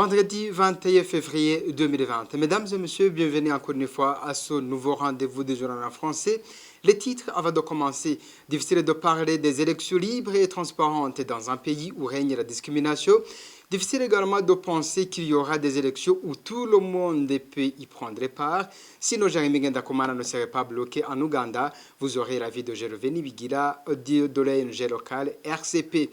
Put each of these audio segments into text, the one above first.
Vendredi 21 février 2020. Mesdames et messieurs, bienvenue encore une fois à ce nouveau rendez-vous du journal en français. Les titres, avant de commencer, difficile de parler des élections libres et transparentes dans un pays où règne la discrimination. Difficile également de penser qu'il y aura des élections où tout le monde peut y prendre part. Si nos Jérémy Gendakumana ne serait pas bloqué en Ouganda, vous aurez l'avis de Gervais Nibigira de l'ONG locale RCP.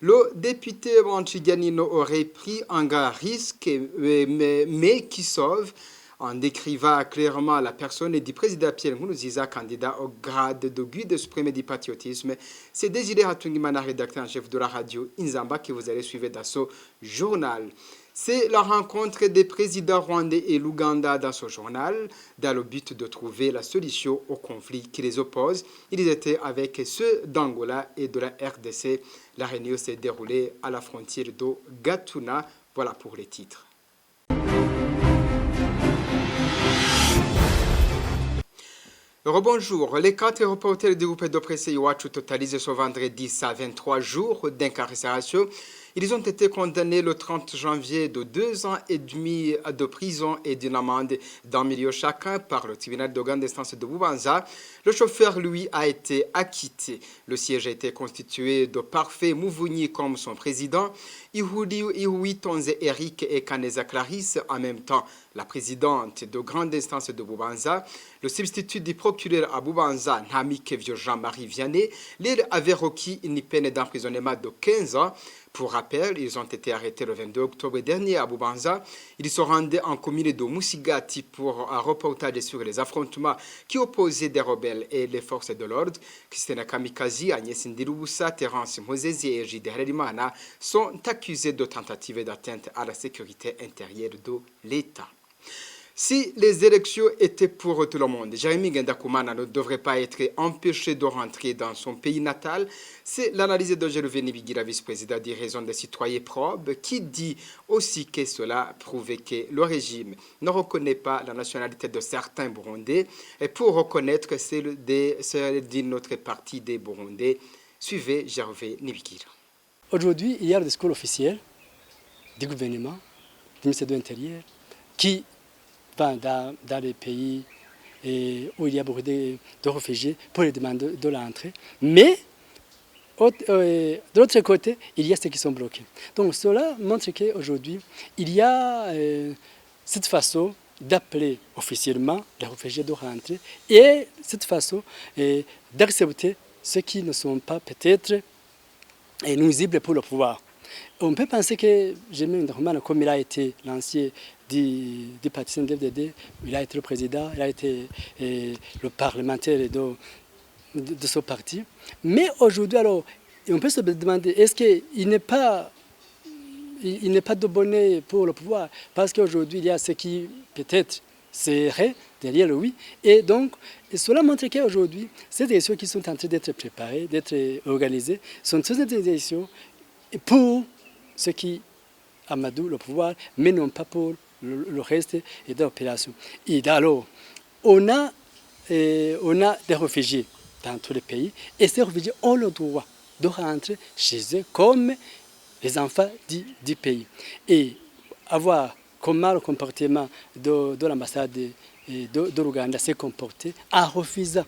Le député Manchiganino aurait pris un grand risque, mais qui sauve en décrivant clairement la personne du président Pierre Nkurunziza, candidat au grade de guide suprême du patriotisme. C'est Désiré Hatungimana, rédacteur en chef de la radio Inzamba, que vous allez suivre dans ce journal. C'est la rencontre des présidents rwandais et l'Ouganda dans ce journal, dans le but de trouver la solution au conflit qui les oppose. Ils étaient avec ceux d'Angola et de la RDC. La réunion s'est déroulée à la frontière de Gatuna. Voilà pour les titres. Rebonjour. Les 4 reporters du groupe de presse Iwachu totalisent ce vendredi 23 jours d'incarcération. Ils ont été condamnés le 30 janvier de 2 ans et demi de prison et d'une amende d'un million chacun par le tribunal de grande instance de Bubanza. Le chauffeur, lui, a été acquitté. Le siège a été constitué de Parfait Mouvouni comme son président, Ihoui Tonze Eric et Kaneza Clarisse, en même temps la présidente de grande instance de Bubanza. Le substitut du procureur à Bubanza, Namik Jean-Marie Vianney, lui avait requis une peine d'emprisonnement de 15 ans. Pour rappel, ils ont été arrêtés le 22 octobre dernier à Bubanza. Ils se rendaient en commune de Musigati pour un reportage sur les affrontements qui opposaient des rebelles et les forces de l'ordre. Christina Kamikazi, Agnès Ndirubusa, Terence Mozezi et Gide Hererimana sont accusés de tentative d'atteinte à la sécurité intérieure de l'État. Si les élections étaient pour tout le monde, Jérémy Gendakumana ne devrait pas être empêché de rentrer dans son pays natal. C'est l'analyse de Gervais Nibigira, vice-président des raisons des citoyens probes, qui dit aussi que cela prouve que le régime ne reconnaît pas la nationalité de certains Burundais et pour reconnaître celle d'une autre partie des Burundais. Suivez Gervais Nibigira. Aujourd'hui, il y a le discours officiel du gouvernement, du ministère de l'Intérieur, qui dans les pays où il y a beaucoup de réfugiés pour les demander de l'entrée. Mais de l'autre côté, il y a ceux qui sont bloqués. Donc cela montre qu'aujourd'hui, il y a cette façon d'appeler officiellement les réfugiés de rentrer et cette façon d'accepter ceux qui ne sont pas peut-être nuisibles pour le pouvoir. On peut penser que Jérémy Gendakumana, comme il a été l'ancien du parti CNDD-FDD, il a été le président, il a été le parlementaire de ce parti. Mais aujourd'hui, alors, on peut se demander, est-ce qu'il n'est pas de bonnet pour le pouvoir? Parce qu'aujourd'hui, il y a ceux qui, peut-être, seraient derrière lui. Et donc, cela montre qu'aujourd'hui, ces élections qui sont en train d'être préparées, d'être organisées, sont toutes des élections pour ceux qui amadouent le pouvoir, mais non pas pour le reste de l'opération. Et alors, on a des réfugiés dans tous les pays, et ces réfugiés ont le droit de rentrer chez eux comme les enfants du pays. Et avoir comment le comportement de l'ambassade de l'Ouganda s'est comporté en refusant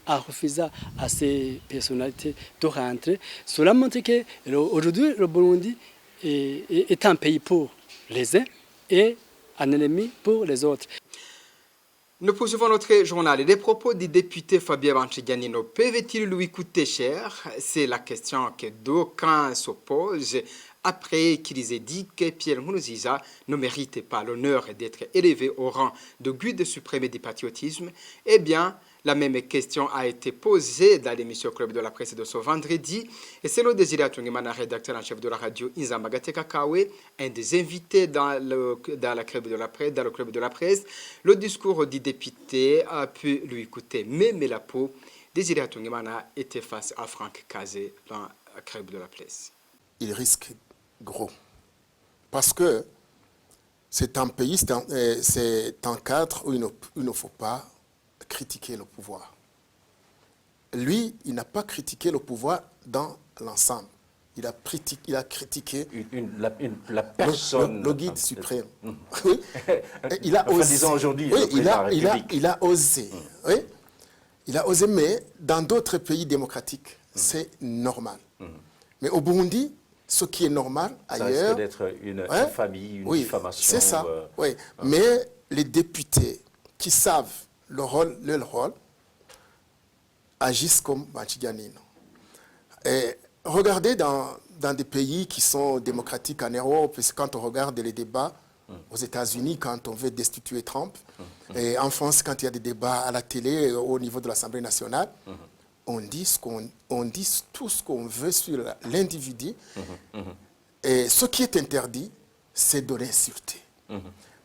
à ces personnalités de rentrer. Cela montre qu'aujourd'hui, le Burundi est un pays pour les uns et un ennemi pour les autres. Nous poursuivons notre journal. Les propos du député Fabien Manchiganino peuvent-ils lui coûter cher? C'est la question que d'aucuns se posent après qu'ils aient dit que Pierre Nkurunziza ne méritait pas l'honneur d'être élevé au rang de guide suprême du patriotisme. Eh bien, la même question a été posée dans l'émission Club de la Presse de ce vendredi. Et c'est le Désiré Hatungimana, rédacteur en chef de la radio Inzamba Gateka-Kawe, un des invités dans le Club de la Presse. Le discours du député a pu lui coûter même la peau. Désiré Hatungimana était face à Franck Kazé dans le Club de la Presse. Il risque gros. Parce que c'est un pays, c'est un cadre où il ne faut pas critiquer le pouvoir. Lui, il n'a pas critiqué le pouvoir dans l'ensemble. il a critiqué la personne. Le guide suprême. Oui. Il a osé. Disons aujourd'hui, oui, il a osé. Oui. Il a osé, mais dans d'autres pays démocratiques, c'est normal. Mais au Burundi, ce qui est normal ailleurs... Ça risque d'être une infamie, une diffamation. C'est ça, oui. Mais les députés qui savent leur rôle, agissent comme Machiganino. Et regardez dans des pays qui sont démocratiques en Europe, quand on regarde les débats aux États-Unis, quand on veut destituer Trump, et en France, quand il y a des débats à la télé, au niveau de l'Assemblée nationale, on dit tout ce qu'on veut sur l'individu. Et ce qui est interdit, c'est de l'insulter.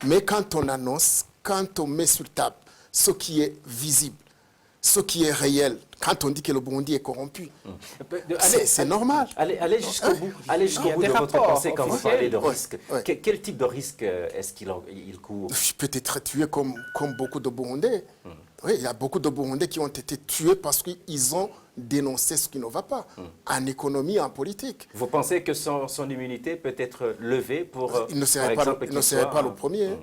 Mais quand on annonce, quand on met sur table ce qui est visible, ce qui est réel, quand on dit que le Burundi est corrompu, c'est normal. Allez jusqu'au bout. Allez jusqu'au bout de votre pensée quand vous parlez de risque. Quel type de risque est-ce qu'il court? Peut être tué comme beaucoup de Burundais. Oui, il y a beaucoup de Burundais qui ont été tués parce qu'ils ont dénoncé ce qui ne va pas, en économie, en politique. Vous pensez que son immunité peut être levée pour... Il ne serait pas le premier.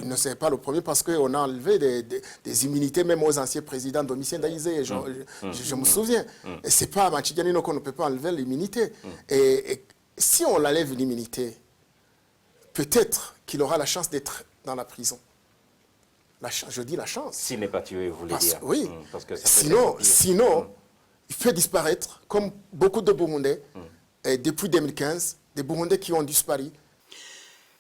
Il ne serait pas le premier parce qu'on a enlevé des immunités même aux anciens présidents Domitien Daïzé. Je me souviens. Et ce n'est pas à Machiganino qu'on ne peut pas enlever l'immunité. Et si on l'enlève l'immunité, peut-être qu'il aura la chance d'être dans la prison. Je dis la chance. S'il n'est pas tué, vous voulez dire. Oui. Parce que sinon, il peut disparaître, comme beaucoup de Burundais, et depuis 2015, des Burundais qui ont disparu.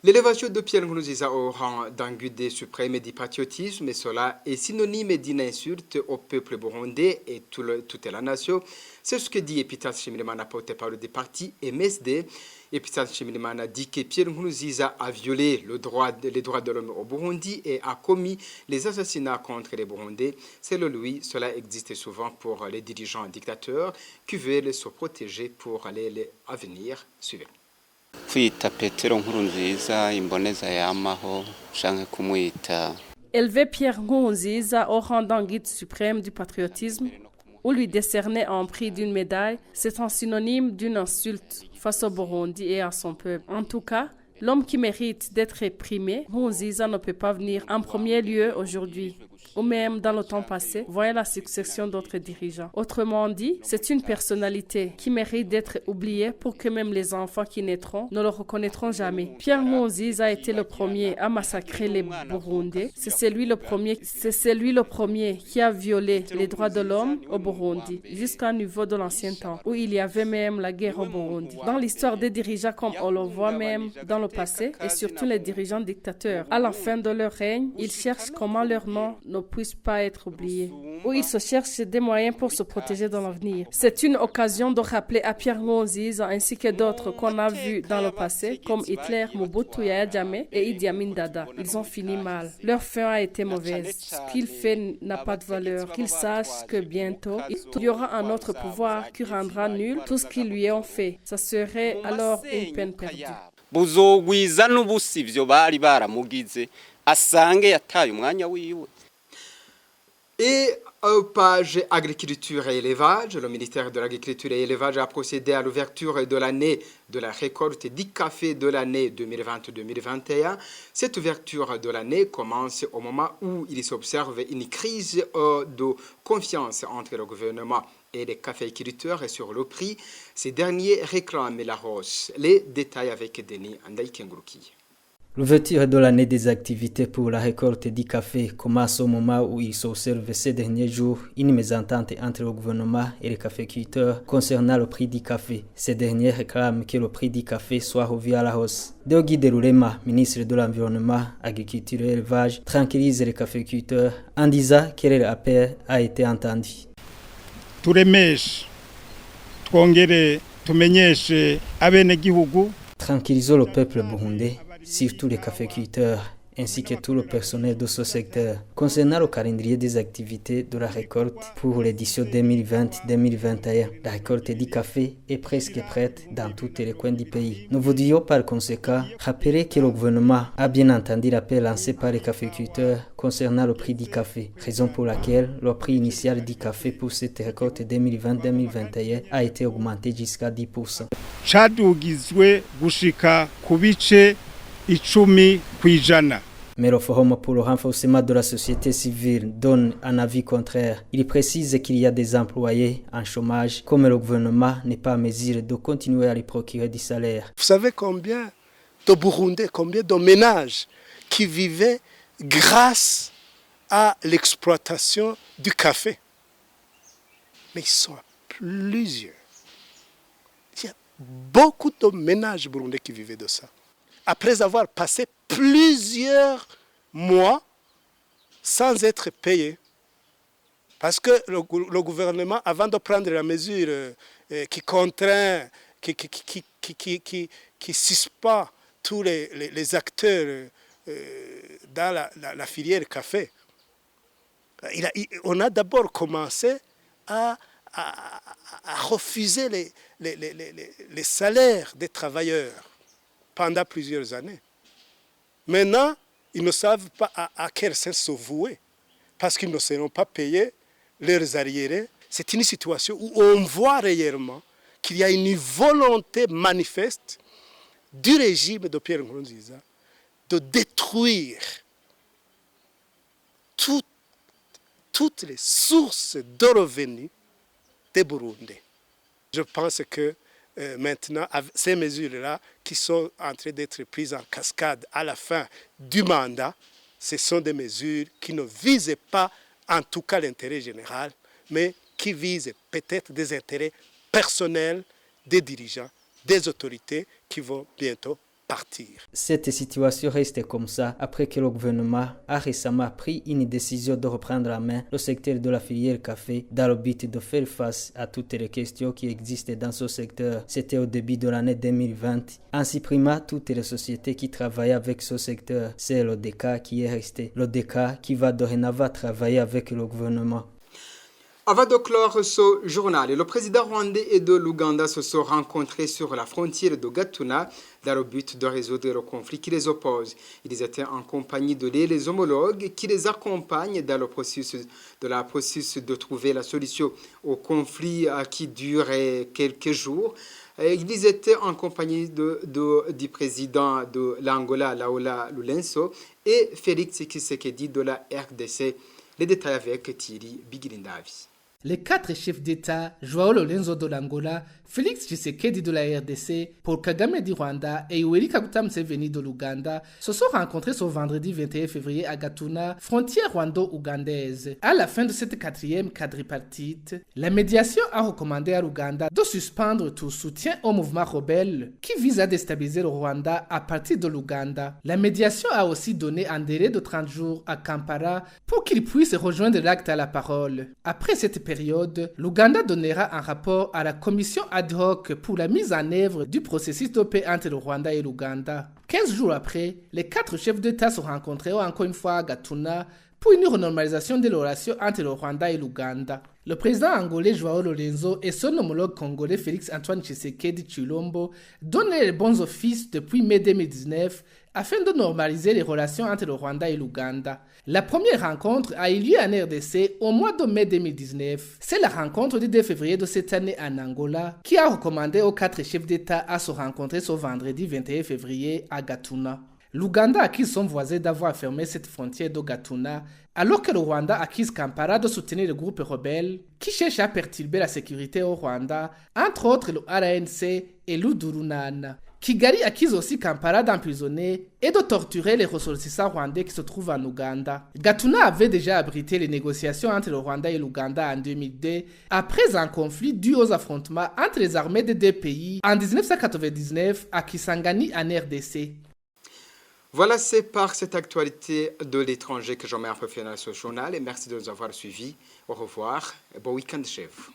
L'élévation de Pierre Nkurunziza au rang d'un guide suprême et du patriotisme, et cela est synonyme d'une insulte au peuple burundais et toute la nation. C'est ce que dit Epitath Nshimirimana, porte-parole du parti MSD. Epitath Nshimirimana dit que Pierre Nkurunziza a violé les droits de l'homme au Burundi et a commis les assassinats contre les Burundais. Selon lui, cela existe souvent pour les dirigeants dictateurs qui veulent se protéger pour les avenirs suivants. Kwita Petero Nkurunziza imboneza yamaho canke kumwita Élever Pierre Nkurunziza au rang d'un guide suprême du patriotisme ou lui décerner un prix d'une médaille, c'est un synonyme d'une insulte face au Burundi et à son peuple. En tout cas, l'homme qui mérite d'être réprimé, Nkurunziza ne peut pas venir en premier lieu aujourd'hui, ou même dans le temps passé, voyant la succession d'autres dirigeants. Autrement dit, c'est une personnalité qui mérite d'être oubliée pour que même les enfants qui naîtront ne le reconnaîtront jamais. Pierre Nkurunziza a été le premier à massacrer les Burundais. C'est celui le premier qui a violé les droits de l'homme au Burundi, jusqu'à niveau de l'ancien temps, où il y avait même la guerre au Burundi. Dans l'histoire des dirigeants, comme on le voit même dans le passé, et surtout les dirigeants dictateurs, à la fin de leur règne, ils cherchent comment leur nom ne puisse pas être oublié, ou ils se cherchent des moyens pour se protéger dans l'avenir. C'est une occasion de rappeler à Pierre Nkurunziza ainsi que d'autres qu'on a vus dans le passé, comme Hitler, Mobutu Yaya Jammeh et Idi Amin Dada. Ils ont fini mal. Leur fin a été mauvaise. Ce qu'il fait n'a pas de valeur. Qu'ils sachent que bientôt, il y aura un autre pouvoir qui rendra nul tout ce qu'ils lui ont fait. Ça serait alors une peine perdue. buzogwiza n'ubusi ivyo bari baramugize asange yataye umwanya wiwe. Et page agriculture et élevage, le ministère de l'Agriculture et élevage a procédé à l'ouverture de l'année de la récolte du café de l'année 2020-2021. Cette ouverture de l'année commence au moment où il s'observe une crise de confiance entre le gouvernement et les caféiculteurs sur le prix. Ces derniers réclament la hausse. Les détails avec Denis Andaïkenguruki. L'ouverture de l'année des activités pour la récolte du café commence au moment où il s'observe ces derniers jours une mésentente entre le gouvernement et les caféiculteurs concernant le prix du café. Ces derniers réclament que le prix du café soit revu à la hausse. Deogui Derulema, ministre de l'Environnement, Agriculture et Élevage, tranquillise les caféiculteurs en disant que leur appel a été entendu. Turemeshe, twongere tumenyeshe abenegihugu. Tranquillisons le peuple burundais, surtout les caféiculteurs, ainsi que tout le personnel de ce secteur. Concernant le calendrier des activités de la récolte pour l'édition 2020-2021, la récolte du café est presque prête dans tous les coins du pays. Nous voudrions par conséquent rappeler que le gouvernement a bien entendu l'appel lancé par les caféiculteurs concernant le prix du café, raison pour laquelle le prix initial du café pour cette récolte 2020-2021 a été augmenté jusqu'à 10%. Cadugizwe gushika ku bice 10 kw'ijana. Mais le Forum pour le renforcement de la société civile donne un avis contraire. Il précise qu'il y a des employés en chômage, comme le gouvernement n'est pas en mesure de continuer à les procurer du salaire. Vous savez combien de Burundais, combien de ménages qui vivaient grâce à l'exploitation du café? Mais ils sont plusieurs. Il y a beaucoup de ménages burundais qui vivaient de ça. Après avoir passé plusieurs mois sans être payés. Parce que le gouvernement, avant de prendre la mesure qui contraint, qui suspend tous les acteurs dans la filière café, on a d'abord commencé à refuser les salaires des travailleurs pendant plusieurs années. Maintenant, ils ne savent pas à quel sens se vouer, parce qu'ils ne seront pas payés leurs arriérés. C'est une situation où on voit réellement qu'il y a une volonté manifeste du régime de Pierre Nkurunziza de détruire toutes les sources de revenus des Burundais. Je pense que maintenant, ces mesures-là qui sont en train d'être prises en cascade à la fin du mandat, ce sont des mesures qui ne visent pas en tout cas l'intérêt général, mais qui visent peut-être des intérêts personnels des dirigeants, des autorités qui vont bientôt partir. Cette situation reste comme ça après que le gouvernement a récemment pris une décision de reprendre en main le secteur de la filière café dans le but de faire face à toutes les questions qui existent dans ce secteur. C'était au début de l'année 2020, en supprimant toutes les sociétés qui travaillaient avec ce secteur. C'est l'ODECA qui est resté. L'ODECA qui va dorénavant travailler avec le gouvernement. Avant de clore ce journal, le président rwandais et de l'Ouganda se sont rencontrés sur la frontière de Gatuna dans le but de résoudre le conflit qui les oppose. Ils étaient en compagnie de les homologues qui les accompagnent dans le processus de trouver la solution au conflit qui dure quelques jours. Ils étaient en compagnie du président de l'Angola, Laola Lourenço, et Félix Tshisekedi de la RDC. Les détails avec Thierry Bigirindavis. Les 4 chefs d'État, Joao Lourenço de l'Angola, Félix Tshisekedi de la RDC, Paul Kagame du Rwanda et Yoweri Kaguta Museveni de l'Ouganda se sont rencontrés ce vendredi 21 février à Gatuna, frontière rwando-ougandaise. À la fin de cette 4e quadripartite, la médiation a recommandé à l'Ouganda de suspendre tout soutien au mouvement rebelle qui vise à déstabiliser le Rwanda à partir de l'Ouganda. La médiation a aussi donné un délai de 30 jours à Kampala pour qu'il puisse rejoindre l'acte à la parole. Après cette période, l'Ouganda donnera un rapport à la commission ad hoc pour la mise en œuvre du processus de paix entre le Rwanda et l'Ouganda. 15 jours après, les 4 chefs d'État se rencontreront encore une fois à Gatuna pour une renormalisation des relations entre le Rwanda et l'Ouganda. Le président angolais Joao Lourenço et son homologue congolais Félix Antoine Tshisekedi Tshilombo donnent les bons offices depuis mai 2019 afin de normaliser les relations entre le Rwanda et l'Ouganda. La première rencontre a eu lieu en RDC au mois de mai 2019. C'est la rencontre du 2 février de cette année en Angola qui a recommandé aux 4 chefs d'État à se rencontrer ce vendredi 21 février à Gatuna. L'Ouganda accuse son voisin d'avoir fermé cette frontière de Gatuna, alors que le Rwanda accuse Kampala de soutenir le groupe rebelle qui cherche à perturber la sécurité au Rwanda, entre autres le RNC et l'Udurunana. Kigali accuse aussi Kampala d'emprisonner et de torturer les ressortissants rwandais qui se trouvent en Ouganda. Gatuna avait déjà abrité les négociations entre le Rwanda et l'Ouganda en 2002, après un conflit dû aux affrontements entre les armées des deux pays en 1999 à Kisangani en RDC. Voilà, c'est par cette actualité de l'étranger que j'en mets un peu final à ce journal et merci de nous avoir suivis. Au revoir et bon week-end, chef.